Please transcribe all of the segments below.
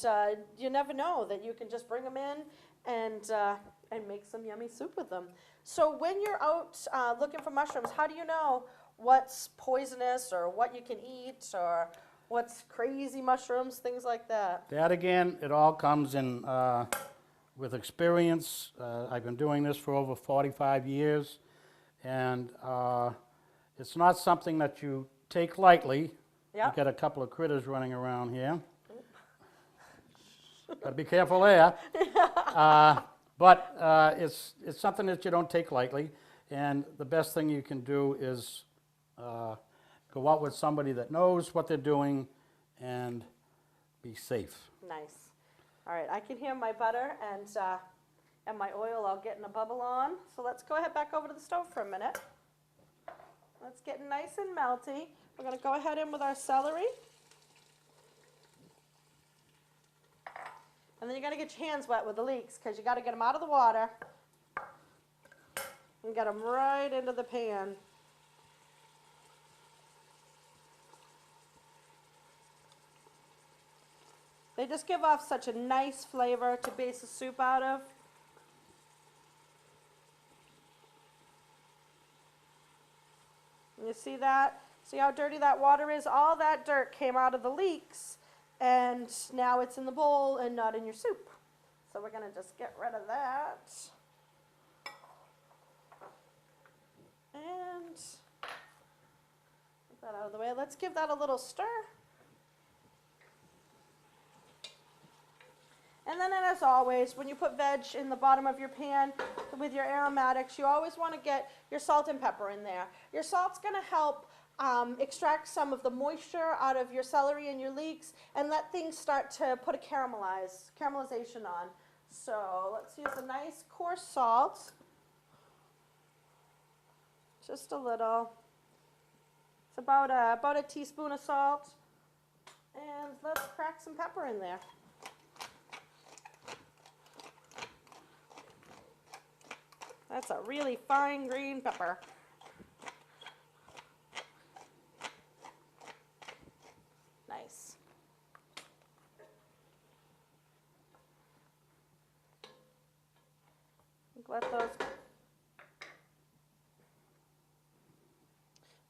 And you never know that you can just bring them in and make some yummy soup with them. So when you're out looking for mushrooms, how do you know what's poisonous or what you can eat or what's crazy mushrooms, things like that? That again, it all comes in with experience. I've been doing this for over 45 years, and it's not something that you take lightly. Yeah. You got a couple of critters running around here. Gotta be careful there. But it's something that you don't take lightly, and the best thing you can do is go out with somebody that knows what they're doing and be safe. Nice. All right, I can hear my butter and my oil all getting a bubble on. So let's go ahead back over to the stove for a minute. Let's get nice and melty. We're going to go ahead in with our celery. And then you got to get your hands wet with the leeks because you got to get them out of the water and get them right into the pan. They just give off such a nice flavor to base the soup out of. You see that? See how dirty that water is? All that dirt came out of the leeks, and now it's in the bowl and not in your soup. So we're going to just get rid of that. And get that out of the way. Let's give that a little stir. And then, as always, when you put veg in the bottom of your pan with your aromatics, you always want to get your salt and pepper in there. Your salt's going to help extract some of the moisture out of your celery and your leeks and let things start to put a caramelization on. So let's use a nice coarse salt. Just a little. It's about a teaspoon of salt. And let's crack some pepper in there. That's a really fine green pepper. Nice. Let those,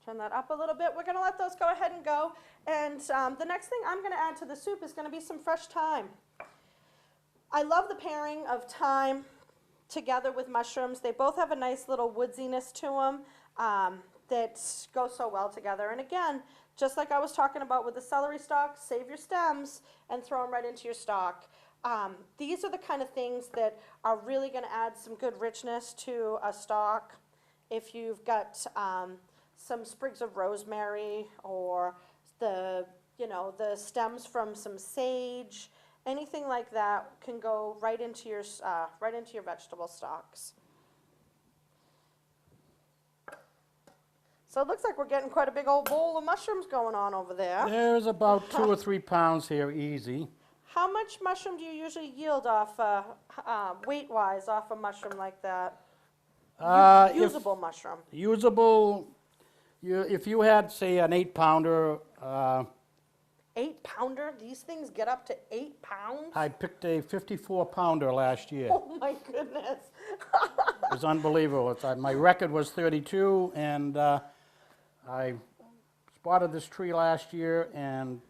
turn that up a little bit. We're going to let those go ahead and go. And the next thing I'm going to add to the soup is going to be some fresh thyme. I love the pairing of thyme together with mushrooms. They both have a nice little woodsiness to them that goes so well together. And again, just like I was talking about with the celery stalk, save your stems and throw them right into your stock. These are the kind of things that are really going to add some good richness to a stock. If you've got some sprigs of rosemary or the stems from some sage, anything like that can go right into your vegetable stocks. So it looks like we're getting quite a big old bowl of mushrooms going on over there. There's about 2 or 3 pounds here, easy. How much mushroom do you usually yield off, weight-wise, off a mushroom like that? Usable mushroom. Usable, if you had, say, an 8-pounder. 8-pounder? These things get up to 8 pounds? I picked a 54-pounder last year. Oh my goodness. It was unbelievable. My record was 32, and I spotted this tree last year, and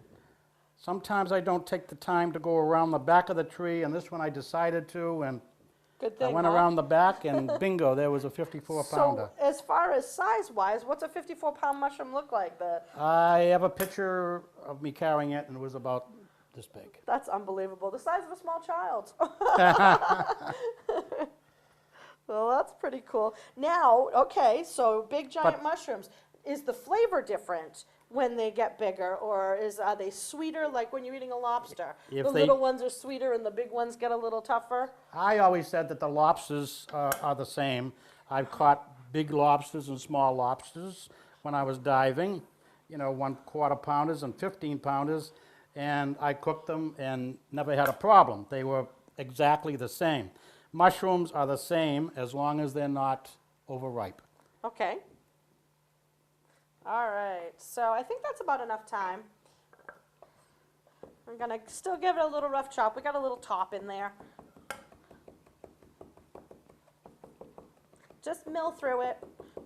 sometimes I don't take the time to go around the back of the tree, and this one I decided to, and Good thing, I went around the back, and bingo, there was a 54-pounder. So as far as size-wise, what's a 54-pound mushroom look like? I have a picture of me carrying it, and it was about this big. That's unbelievable. The size of a small child. Well, that's pretty cool. Now, okay, so big giant mushrooms. Is the flavor different when they get bigger, or are they sweeter like when you're eating a lobster? The little ones are sweeter and the big ones get a little tougher? I always said that the lobsters are the same. I've caught big lobsters and small lobsters when I was diving, 1/4 pounders and 15 pounders, and I cooked them and never had a problem. They were exactly the same. Mushrooms are the same as long as they're not overripe. Okay. All right, so I think that's about enough time. I'm gonna still give it a little rough chop. We got a little top in there. Just mill through it.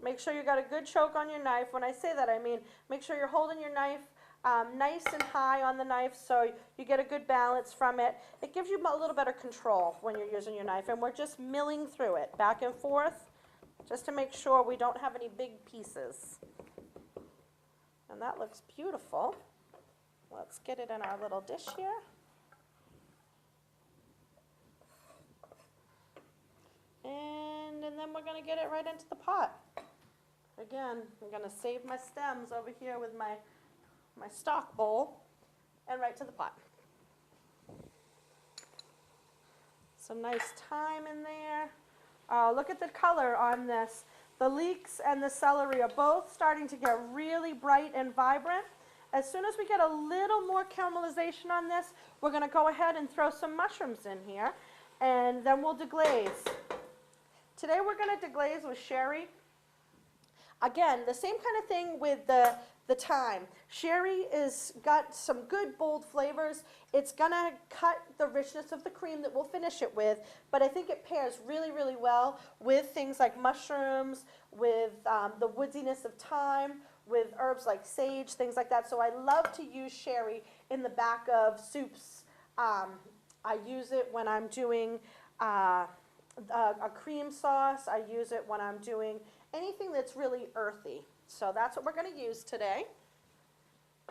Make sure you got a good choke on your knife. When I say that, I mean make sure you're holding your knife nice and high on the knife so you get a good balance from it. It gives you a little better control when you're using your knife, and we're just milling through it back and forth just to make sure we don't have any big pieces. And that looks beautiful. Let's get it in our little dish here. And then we're going to get it right into the pot. Again, I'm going to save my stems over here with my stock bowl and right to the pot. Some nice thyme in there. Look at the color on this. The leeks and the celery are both starting to get really bright and vibrant. As soon as we get a little more caramelization on this, we're going to go ahead and throw some mushrooms in here, and then we'll deglaze. Today we're going to deglaze with sherry. Again, the same kind of thing with the thyme. Sherry is got some good bold flavors. It's going to cut the richness of the cream that we'll finish it with, but I think it pairs really, really well with things like mushrooms, with the woodiness of thyme, with herbs like sage, things like that. So I love to use sherry in the back of soups. I use it when I'm doing a cream sauce. I use it when I'm doing anything that's really earthy. So that's what we're going to use today.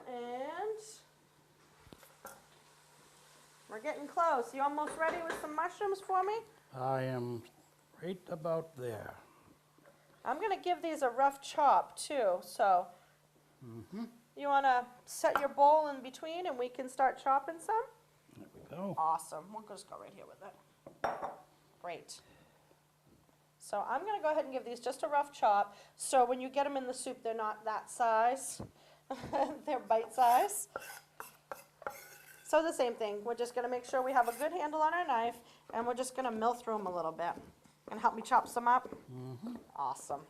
And we're getting close. You almost ready with some mushrooms for me? I am right about there. I'm going to give these a rough chop too. So you want to set your bowl in between and we can start chopping some? There we go. Awesome. We'll just go right here with it. Great. So I'm going to go ahead and give these just a rough chop. So when you get them in the soup, they're not that size. They're bite size. So the same thing. We're just going to make sure we have a good handle on our knife, and we're just going to mill through them a little bit. And help me chop some up? Awesome.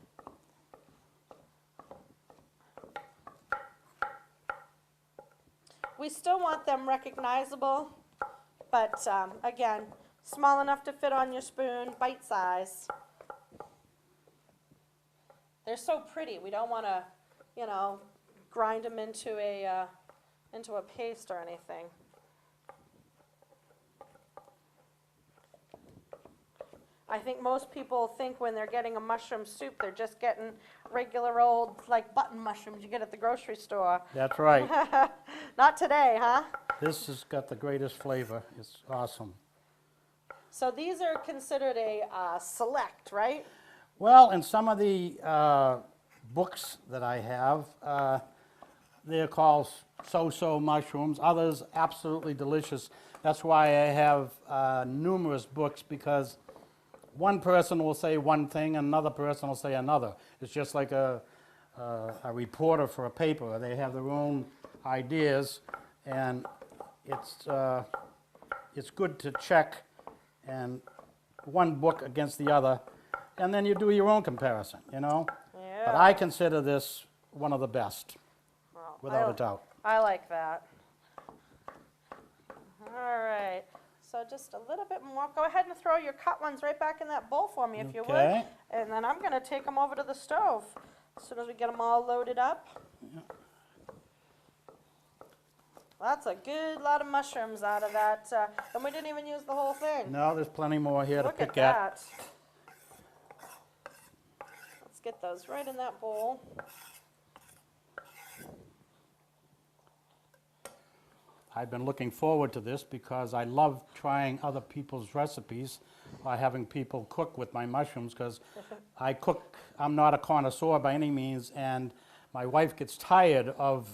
We still want them recognizable, but again, small enough to fit on your spoon, bite size. They're so pretty. We don't want to, you know, grind them into a paste or anything. I think most people think when they're getting a mushroom soup, they're just getting regular old, like, button mushrooms you get at the grocery store. That's right. Not today, huh? This has got the greatest flavor. It's awesome. So these are considered a select, right? Well, in some of the books that I have, they're called so-so mushrooms. Others, absolutely delicious. That's why I have numerous books, because one person will say one thing, another person will say another. It's just like a reporter for a paper. They have their own ideas, and it's good to check and one book against the other, and then you do your own comparison, you know? Yeah. But I consider this one of the best, Well, without a doubt. I like that. All right. So just a little bit more. Go ahead and throw your cut ones right back in that bowl for me, if you would. Okay. And then I'm going to take them over to the stove as soon as we get them all loaded up. Yeah. That's a good lot of mushrooms out of that. And we didn't even use the whole thing. No, there's plenty more here to Look at pick at. that. Let's get those right in that bowl. I've been looking forward to this because I love trying other people's recipes by having people cook with my mushrooms, because I cook. I'm not a connoisseur by any means, and my wife gets tired of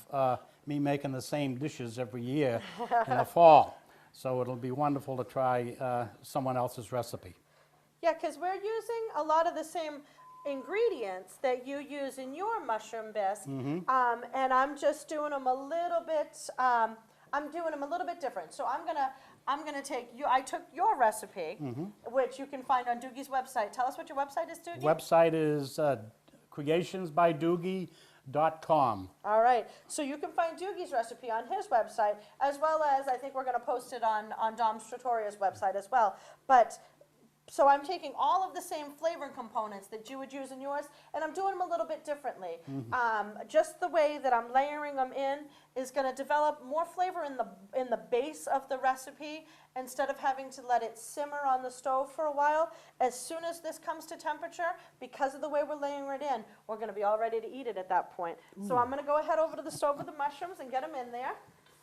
me making the same dishes every year in the fall. So it'll be wonderful to try someone else's recipe. Yeah, because we're using a lot of the same ingredients that you use in your mushroom bisque, and I'm just doing them a little bit. I'm doing them a little bit different. So I'm gonna take you. I took your recipe, which you can find on Doogie's website. Tell us what your website is, Doogie. Website is Creations by Doogie. doogiesrecipe.com. All right, so you can find Doogie's recipe on his website, as well as I think we're going to post it on Dom's Trattoria's website as well. But so I'm taking all of the same flavor components that you would use in yours, and I'm doing them a little bit differently. Just the way that I'm layering them in is going to develop more flavor in the base of the recipe, instead of having to let it simmer on the stove for a while. As soon as this comes to temperature, because of the way we're layering it in, we're going to be all ready to eat it at that point. So I'm going to go ahead over to the stove with the mushrooms and get them in there.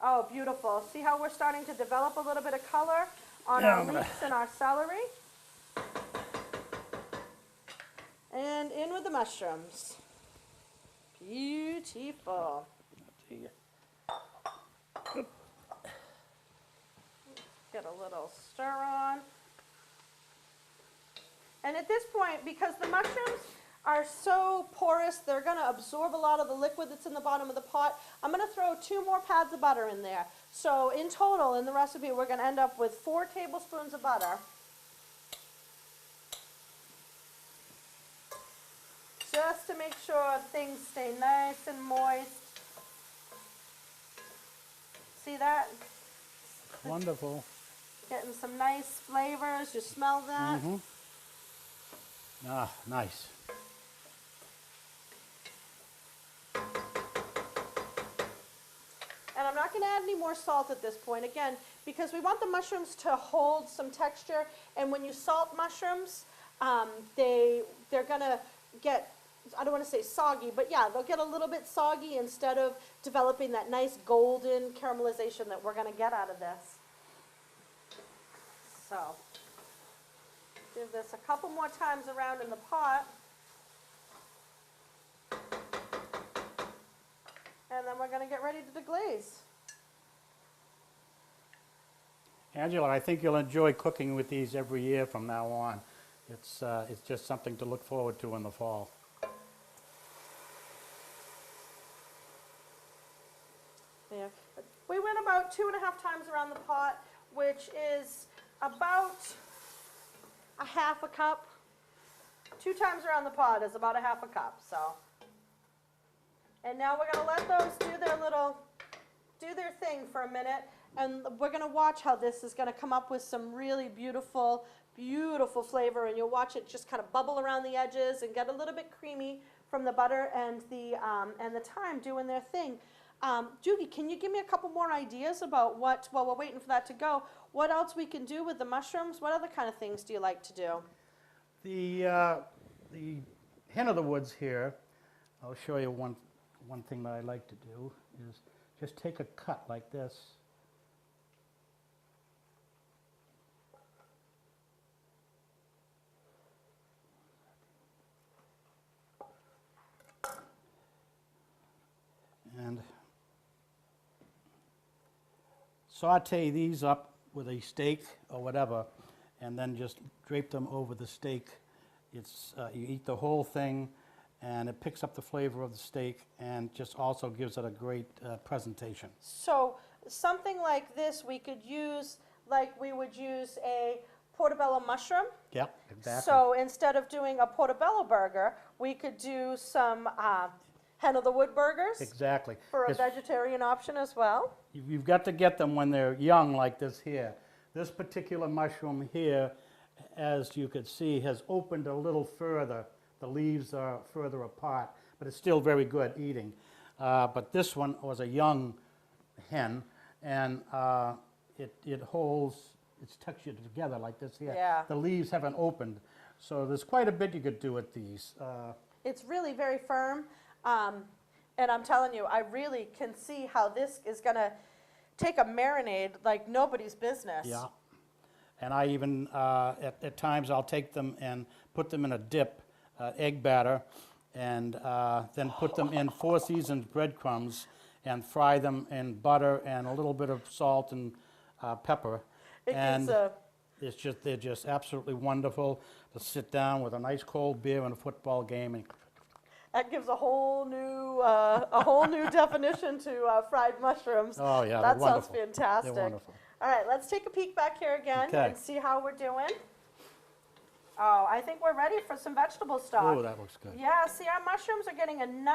Oh, beautiful. See how we're starting to develop a little bit of color on our leeks and our celery? And in with the mushrooms. Beautiful. Get a little stir on. And at this point, because the mushrooms are so porous, they're going to absorb a lot of the liquid that's in the bottom of the pot. I'm going to throw 2 more pads of butter in there. So in total, in the recipe, we're going to end up with 4 tablespoons of butter. Just to make sure things stay nice and moist. See that? Wonderful. Getting some nice flavors. You smell that? Ah, nice. And I'm not going to add any more salt at this point, again, because we want the mushrooms to hold some texture. And when you salt mushrooms, they're going to get, I don't want to say soggy, but yeah, they'll get a little bit soggy instead of developing that nice golden caramelization that we're going to get out of this. So, give this a couple more times around in the pot. And then we're going to get ready to deglaze. Angela, I think you'll enjoy cooking with these every year from now on. It's just something to look forward to in the fall. There. We went about 2.5 times around the pot, which is about a half a cup. 2 times around the pot is about a half a cup, so. And now we're going to let those do their thing for a minute, and we're going to watch how this is going to come up with some really beautiful, beautiful flavor, and you'll watch it just kind of bubble around the edges and get a little bit creamy from the butter and the thyme doing their thing. Doogie, can you give me a couple more ideas about what, while we're waiting for that to go, what else we can do with the mushrooms? What other kind of things do you like to do? The hen of the woods here, I'll show you one thing that I like to do is just take a cut like this. And saute these up with a steak or whatever, and then just drape them over the steak. It's you eat the whole thing, and it picks up the flavor of the steak, and just also gives it a great presentation. So something like this we could use, like we would use a portobello mushroom. Yep, exactly. So instead of doing a portobello burger, we could do some hen of the wood burgers. Exactly. For a vegetarian option as well. You've got to get them when they're young like this here. This particular mushroom here, as you could see, has opened a little further. The leaves are further apart, but it's still very good eating. But this one was a young hen, and it holds its texture together like this here. Yeah. The leaves haven't opened, so there's quite a bit you could do with these. It's really very firm, and I'm telling you, I really can see how this is going to take a marinade like nobody's business. Yeah, and I even, at times, I'll take them and put them in a dip, egg batter, and then put them in 4 seasoned breadcrumbs and fry them in butter and a little bit of salt and pepper. They're just absolutely wonderful to sit down with a nice cold beer and a football game. And that gives a whole new definition to fried mushrooms. Oh yeah, that they're sounds fantastic. They're wonderful. All right, let's take a peek back here again Okay. and see how we're doing. Oh, I think we're ready for some vegetable stock. Oh, that looks good. Yeah, see, our mushrooms are getting a nice